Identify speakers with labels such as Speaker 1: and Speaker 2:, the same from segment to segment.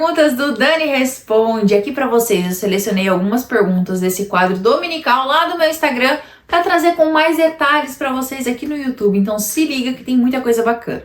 Speaker 1: perguntas do Dani Responde. Aqui pra vocês eu selecionei algumas perguntas desse quadro dominical lá do meu Instagram pra trazer com mais detalhes pra vocês aqui no YouTube. Então se liga que tem muita coisa bacana.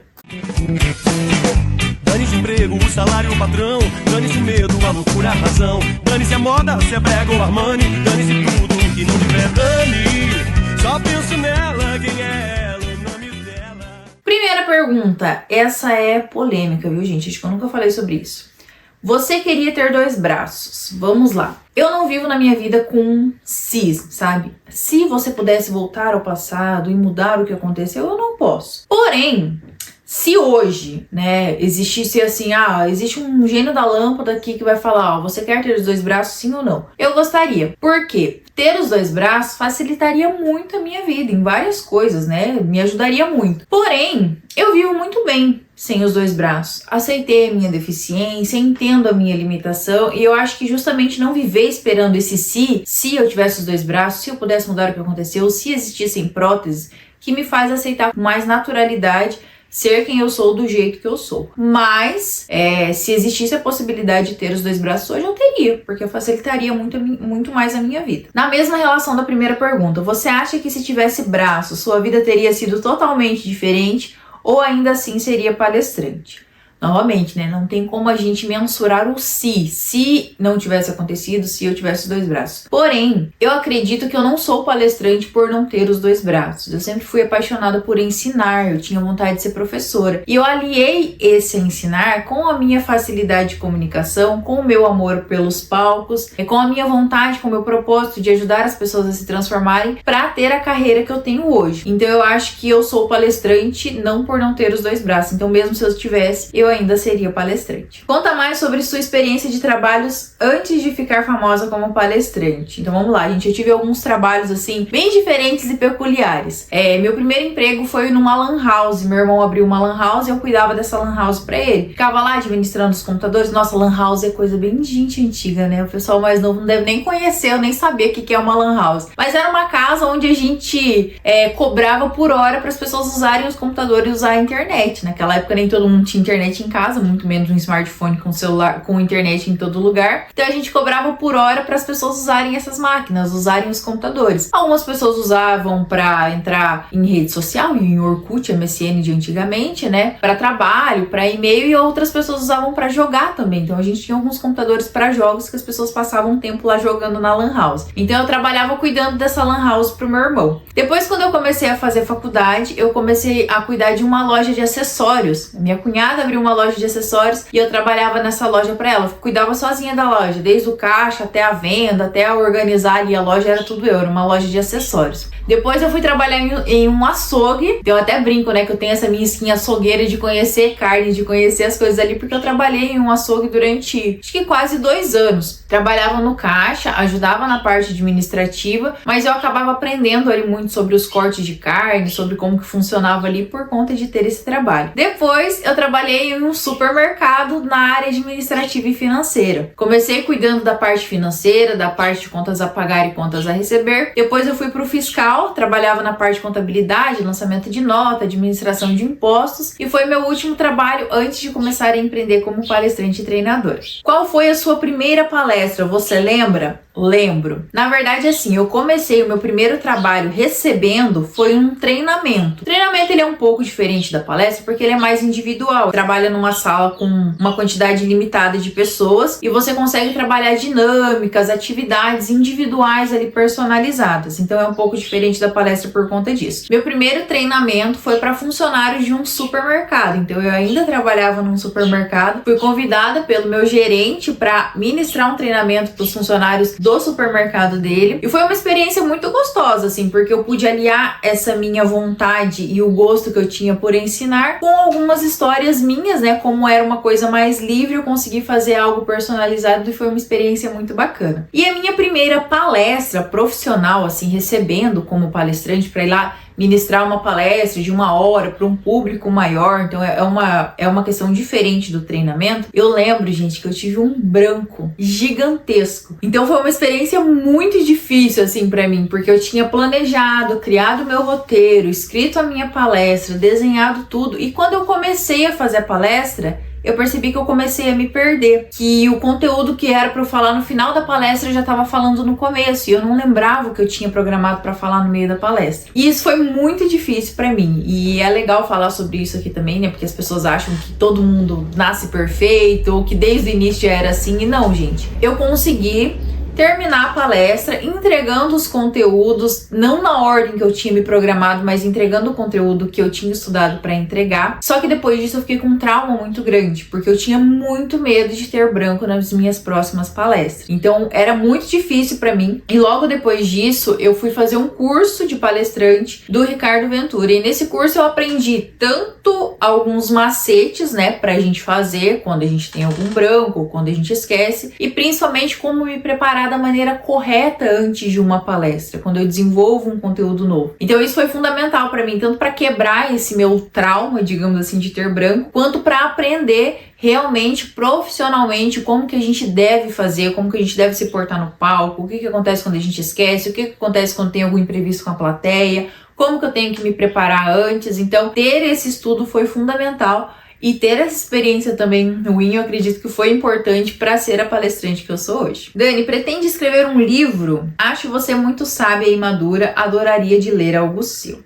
Speaker 2: Dane-se o emprego, o salário, o patrão. Dane-se o medo, a loucura, a razão. Dane-se a moda, se é brega ou Armani. Dane-se tudo que não tiver Dani. Só penso nela, quem é ela, o nome dela.
Speaker 1: Primeira pergunta, essa é polêmica, viu gente? Acho que eu nunca falei sobre isso. Você queria ter 2 braços. Vamos lá. Eu não vivo na minha vida com se, sabe? Se você pudesse voltar ao passado e mudar o que aconteceu, eu não posso. Porém, se hoje, né, existisse assim, existe um gênio da lâmpada aqui que vai falar, você quer ter os 2 braços, sim ou não? Eu gostaria. Por quê? Ter os 2 braços facilitaria muito a minha vida em várias coisas, né? Me ajudaria muito. Porém, eu vivo muito bem sem os 2 braços. Aceitei a minha deficiência, entendo a minha limitação e eu acho que justamente não viver esperando esse se eu tivesse os 2 braços, se eu pudesse mudar o que aconteceu, se existissem próteses, que me faz aceitar com mais naturalidade ser quem eu sou do jeito que eu sou. Mas, se existisse a possibilidade de ter os 2 braços hoje, eu teria, porque facilitaria muito mais a minha vida. Na mesma relação da primeira pergunta, você acha que se tivesse braços, sua vida teria sido totalmente diferente ou ainda assim seria palestrante? Novamente, né? Não tem como a gente mensurar o se não tivesse acontecido, se eu tivesse os 2 braços. Porém, eu acredito que eu não sou palestrante por não ter os 2 braços. Eu sempre fui apaixonada por ensinar, eu tinha vontade de ser professora. E eu aliei esse ensinar com a minha facilidade de comunicação, com o meu amor pelos palcos, com a minha vontade, com o meu propósito de ajudar as pessoas a se transformarem para ter a carreira que eu tenho hoje. Então eu acho que eu sou palestrante não por não ter os 2 braços. Então mesmo se eu tivesse, eu ainda seria palestrante. Conta mais sobre sua experiência de trabalhos antes de ficar famosa como palestrante. Então vamos lá, gente. Eu tive alguns trabalhos assim, bem diferentes e peculiares. Meu primeiro emprego foi numa lan house. Meu irmão abriu uma lan house e eu cuidava dessa lan house pra ele. Ficava lá administrando os computadores. Nossa, lan house é coisa bem de gente antiga, né? O pessoal mais novo não deve nem conhecer, eu nem sabia o que é uma lan house. Mas era uma casa onde a gente cobrava por hora para as pessoas usarem os computadores e usar a internet. Naquela época nem todo mundo tinha internet em casa, muito menos um smartphone com celular, com internet em todo lugar. Então a gente cobrava por hora para as pessoas usarem essas máquinas, usarem os computadores. Algumas pessoas usavam para entrar em rede social, em Orkut, MSN de antigamente, né? Para trabalho, para e-mail, e outras pessoas usavam para jogar também. Então a gente tinha alguns computadores para jogos que as pessoas passavam um tempo lá jogando na lan house. Então eu trabalhava cuidando dessa lan house pro meu irmão. Depois, quando eu comecei a fazer faculdade, eu comecei a cuidar de uma loja de acessórios. Minha cunhada abriu uma loja de acessórios e eu trabalhava nessa loja para ela. Eu cuidava sozinha da loja, desde o caixa até a venda, até a organizar ali a loja, era tudo eu, era uma loja de acessórios. Depois eu fui trabalhar em um açougue. Eu até brinco, né, que eu tenho essa minha skin açougueira de conhecer carne, de conhecer as coisas ali, porque eu trabalhei em um açougue durante, acho que quase 2 anos. Trabalhava no caixa, ajudava na parte administrativa, mas eu acabava aprendendo ali muito sobre os cortes de carne, sobre como que funcionava ali por conta de ter esse trabalho. Depois eu trabalhei em um supermercado na área administrativa e financeira. Comecei cuidando da parte financeira, da parte de contas a pagar e contas a receber. Depois eu fui para o fiscal, trabalhava na parte de contabilidade, lançamento de nota, administração de impostos, e foi meu último trabalho antes de começar a empreender como palestrante e treinador. Qual foi a sua primeira palestra? Você lembra? Lembro. Na verdade, assim, eu comecei o meu primeiro trabalho recebendo foi um treinamento. O treinamento ele é um pouco diferente da palestra porque ele é mais individual. Trabalha numa sala com uma quantidade limitada de pessoas e você consegue trabalhar dinâmicas, atividades individuais ali personalizadas. Então é um pouco diferente da palestra por conta disso. Meu primeiro treinamento foi para funcionários de um supermercado. Então eu ainda trabalhava num supermercado. Fui convidada pelo meu gerente para ministrar um treinamento para os funcionários do supermercado dele. E foi uma experiência muito gostosa, assim, porque eu pude aliar essa minha vontade e o gosto que eu tinha por ensinar com algumas histórias minhas, né? Como era uma coisa mais livre, eu consegui fazer algo personalizado e foi uma experiência muito bacana. E a minha primeira palestra profissional, assim, recebendo como palestrante para ir lá ministrar uma palestra de 1 hora para um público maior, então é uma questão diferente do treinamento. Eu lembro, gente, que eu tive um branco gigantesco. Então foi uma experiência muito difícil, assim, para mim, porque eu tinha planejado, criado meu roteiro, escrito a minha palestra, desenhado tudo, e quando eu comecei a fazer a palestra, eu percebi que eu comecei a me perder, que o conteúdo que era para eu falar no final da palestra eu já estava falando no começo, e eu não lembrava o que eu tinha programado para falar no meio da palestra. E isso foi muito difícil para mim, e é legal falar sobre isso aqui também, né, porque as pessoas acham que todo mundo nasce perfeito, ou que desde o início já era assim, e não, gente. Eu consegui terminar a palestra entregando os conteúdos, não na ordem que eu tinha me programado, mas entregando o conteúdo que eu tinha estudado para entregar. Só que depois disso eu fiquei com um trauma muito grande, porque eu tinha muito medo de ter branco nas minhas próximas palestras. Então era muito difícil para mim. E logo depois disso eu fui fazer um curso de palestrante do Ricardo Ventura. E nesse curso eu aprendi tanto alguns macetes, né, pra gente fazer quando a gente tem algum branco ou quando a gente esquece, e principalmente como me preparar da maneira correta antes de uma palestra, quando eu desenvolvo um conteúdo novo. Então isso foi fundamental para mim, tanto para quebrar esse meu trauma, digamos assim, de ter branco, quanto para aprender realmente, profissionalmente, como que a gente deve fazer, como que a gente deve se portar no palco, o que acontece quando a gente esquece, o que acontece quando tem algum imprevisto com a plateia, como que eu tenho que me preparar antes. Então ter esse estudo foi fundamental. E ter essa experiência também ruim, eu acredito que foi importante para ser a palestrante que eu sou hoje. Dani, pretende escrever um livro? Acho você muito sábia e madura, adoraria de ler algo seu.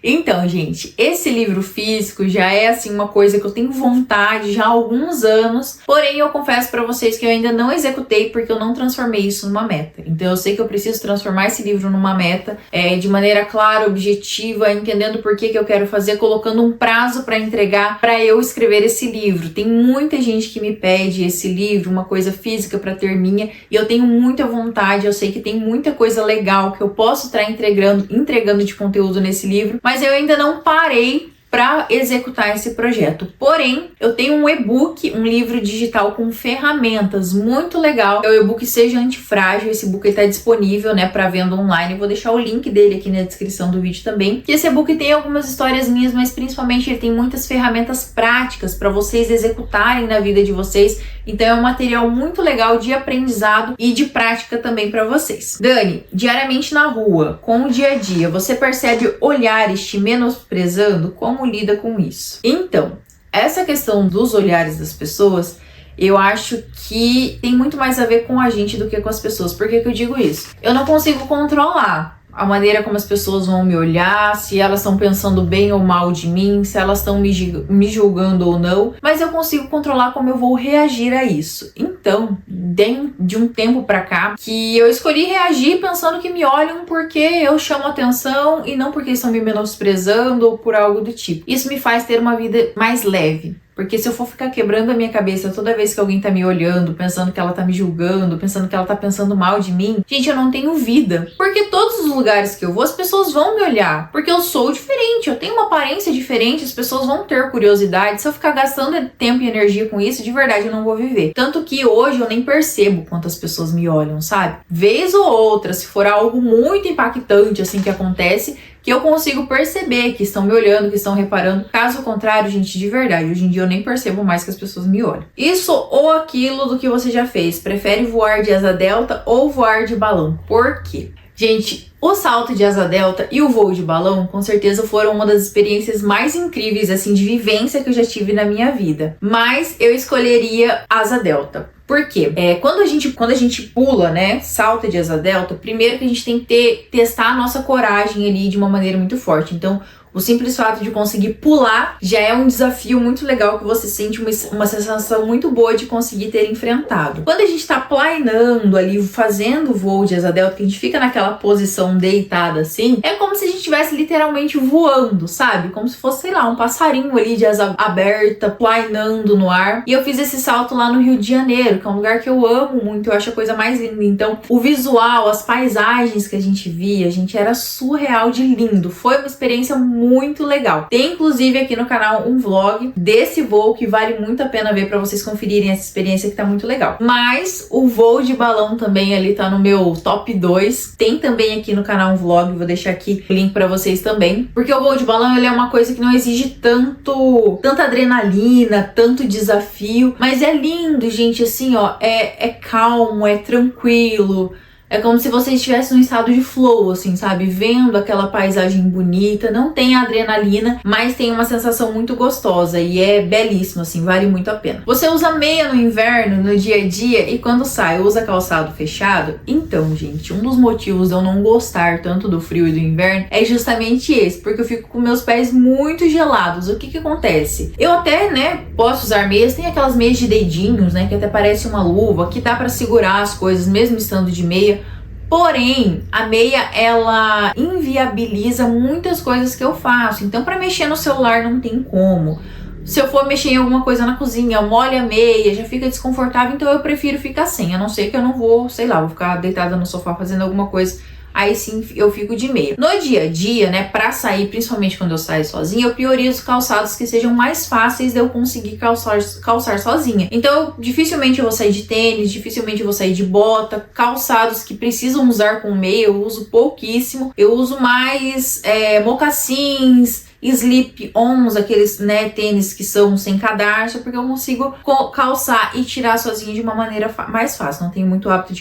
Speaker 1: Então, gente, esse livro físico já é assim uma coisa que eu tenho vontade já há alguns anos, porém eu confesso pra vocês que eu ainda não executei porque eu não transformei isso numa meta. Então eu sei que eu preciso transformar esse livro numa meta de maneira clara, objetiva, entendendo por que eu quero fazer, colocando um prazo para entregar, para eu escrever esse livro. Tem muita gente que me pede esse livro, uma coisa física para ter minha, e eu tenho muita vontade, eu sei que tem muita coisa legal que eu posso estar entregando de conteúdo nesse livro, mas eu ainda não parei para executar esse projeto. Porém, eu tenho um e-book, um livro digital com ferramentas muito legal. É o e-book Seja Antifrágil. Esse e-book está disponível, né, para venda online. Eu vou deixar o link dele aqui na descrição do vídeo também. E esse e-book tem algumas histórias minhas, mas principalmente ele tem muitas ferramentas práticas para vocês executarem na vida de vocês. Então é um material muito legal de aprendizado e de prática também para vocês. Dani, diariamente na rua, com o dia a dia, você percebe olhares te menosprezando? Como lida com isso? Então, essa questão dos olhares das pessoas, eu acho que tem muito mais a ver com a gente do que com as pessoas. Por que eu digo isso? Eu não consigo controlar a maneira como as pessoas vão me olhar, se elas estão pensando bem ou mal de mim, se elas estão me julgando ou não, mas eu consigo controlar como eu vou reagir a isso. Então, de um tempo pra cá, que eu escolhi reagir pensando que me olham porque eu chamo atenção e não porque estão me menosprezando ou por algo do tipo. Isso me faz ter uma vida mais leve. Porque se eu for ficar quebrando a minha cabeça toda vez que alguém tá me olhando, pensando que ela tá me julgando, pensando que ela tá pensando mal de mim, gente, eu não tenho vida. Porque todos os lugares que eu vou, as pessoas vão me olhar. Porque eu sou diferente, eu tenho uma aparência diferente, as pessoas vão ter curiosidade. Se eu ficar gastando tempo e energia com isso, de verdade eu não vou viver. Tanto que hoje eu nem percebo quantas pessoas me olham, sabe? Vez ou outra, se for algo muito impactante assim que acontece, que eu consigo perceber que estão me olhando, que estão reparando. Caso contrário, gente, de verdade, hoje em dia eu nem percebo mais que as pessoas me olham. Isso ou aquilo do que você já fez. Prefere voar de asa delta ou voar de balão? Por quê? Gente, o salto de asa delta e o voo de balão, com certeza foram uma das experiências mais incríveis, assim, de vivência que eu já tive na minha vida. Mas eu escolheria asa delta. Por quê? Quando a gente pula, né, salta de asa delta, primeiro que a gente tem que testar a nossa coragem ali de uma maneira muito forte. Então, o simples fato de conseguir pular já é um desafio muito legal, que você sente uma sensação muito boa de conseguir ter enfrentado. Quando a gente tá planeando ali, fazendo o voo de asa delta, que a gente fica naquela posição deitada assim, é como se a gente estivesse literalmente voando, sabe? Como se fosse, sei lá, um passarinho ali de asa aberta, planeando no ar. E eu fiz esse salto lá no Rio de Janeiro, que é um lugar que eu amo muito, eu acho a coisa mais linda. Então, o visual, as paisagens que a gente via, gente, era surreal de lindo. Foi uma experiência muito legal. Tem inclusive aqui no canal um vlog desse voo que vale muito a pena ver para vocês conferirem essa experiência, que tá muito legal. Mas o voo de balão também ali tá no meu top 2. Tem também aqui no canal um vlog, vou deixar aqui o link para vocês também. Porque o voo de balão, ele é uma coisa que não exige tanta adrenalina, tanto desafio, mas é lindo, gente, assim, ó, é calmo, é tranquilo. É como se você estivesse num estado de flow, assim, sabe? Vendo aquela paisagem bonita, não tem adrenalina, mas tem uma sensação muito gostosa e é belíssimo, assim, vale muito a pena. Você usa meia no inverno, no dia a dia, e quando sai, usa calçado fechado? Então, gente, um dos motivos de eu não gostar tanto do frio e do inverno é justamente esse, porque eu fico com meus pés muito gelados. O que que acontece? Eu até, né, posso usar meias, tem aquelas meias de dedinhos, né, que até parece uma luva, que dá pra segurar as coisas mesmo estando de meia. Porém, a meia, ela inviabiliza muitas coisas que eu faço. Então, para mexer no celular não tem como. Se eu for mexer em alguma coisa na cozinha, molha a meia, já fica desconfortável. Então, eu prefiro ficar sem. A não ser que eu não vou, sei lá, vou ficar deitada no sofá fazendo alguma coisa. Aí sim eu fico de meia. No dia a dia, né, pra sair, principalmente quando eu saio sozinha, eu priorizo calçados que sejam mais fáceis de eu conseguir calçar sozinha. Então, dificilmente eu vou sair de tênis, dificilmente eu vou sair de bota. Calçados que precisam usar com meia, eu uso pouquíssimo. Eu uso mais mocassins, slip-ons, aqueles, né, tênis que são sem cadarço, porque eu consigo calçar e tirar sozinha de uma maneira mais fácil. Não tenho muito hábito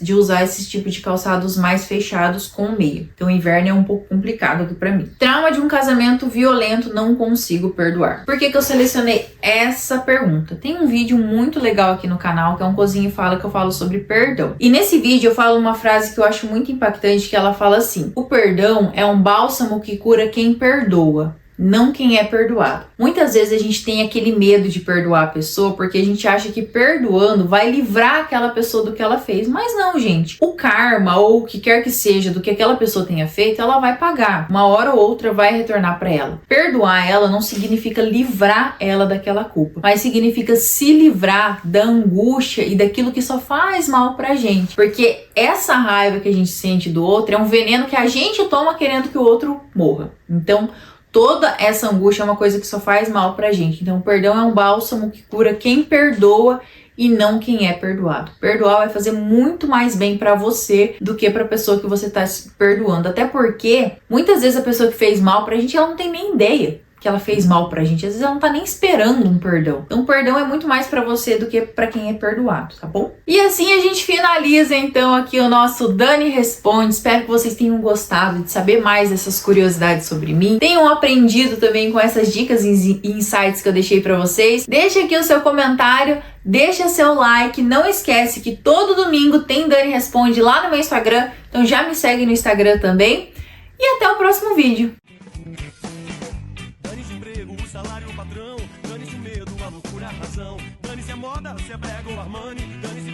Speaker 1: de usar esse tipo de calçados mais fechados com meia. Então, o inverno é um pouco complicado aqui pra mim. Trauma de um casamento violento, não consigo perdoar. Por que que eu selecionei essa pergunta? Tem um vídeo muito legal aqui no canal, que é um Cozinha e Fala, que eu falo sobre perdão. E nesse vídeo eu falo uma frase que eu acho muito impactante, que ela fala assim: o perdão é um bálsamo que cura quem perdoa, não quem é perdoado. Muitas vezes a gente tem aquele medo de perdoar a pessoa porque a gente acha que perdoando vai livrar aquela pessoa do que ela fez. Mas não, gente. O karma ou o que quer que seja do que aquela pessoa tenha feito, ela vai pagar. Uma hora ou outra vai retornar para ela. Perdoar ela não significa livrar ela daquela culpa, mas significa se livrar da angústia e daquilo que só faz mal pra gente. Porque essa raiva que a gente sente do outro é um veneno que a gente toma querendo que o outro morra. Então, toda essa angústia é uma coisa que só faz mal pra gente. Então, o perdão é um bálsamo que cura quem perdoa e não quem é perdoado. Perdoar vai fazer muito mais bem pra você do que pra pessoa que você tá se perdoando. Até porque, muitas vezes a pessoa que fez mal pra gente, ela não tem nem ideia que ela fez mal pra gente. Às vezes ela não tá nem esperando um perdão. Então, o perdão é muito mais pra você do que pra quem é perdoado, tá bom? E assim a gente finaliza, então, aqui o nosso Dani Responde. Espero que vocês tenham gostado de saber mais dessas curiosidades sobre mim. Tenham aprendido também com essas dicas e insights que eu deixei pra vocês. Deixa aqui o seu comentário, deixa seu like. Não esquece que todo domingo tem Dani Responde lá no meu Instagram. Então, já me segue no Instagram também. E até o próximo vídeo.
Speaker 2: Salário patrão, dane-se o medo, a loucura, a razão. Dane-se a moda, se é brega ou Armani, dane-se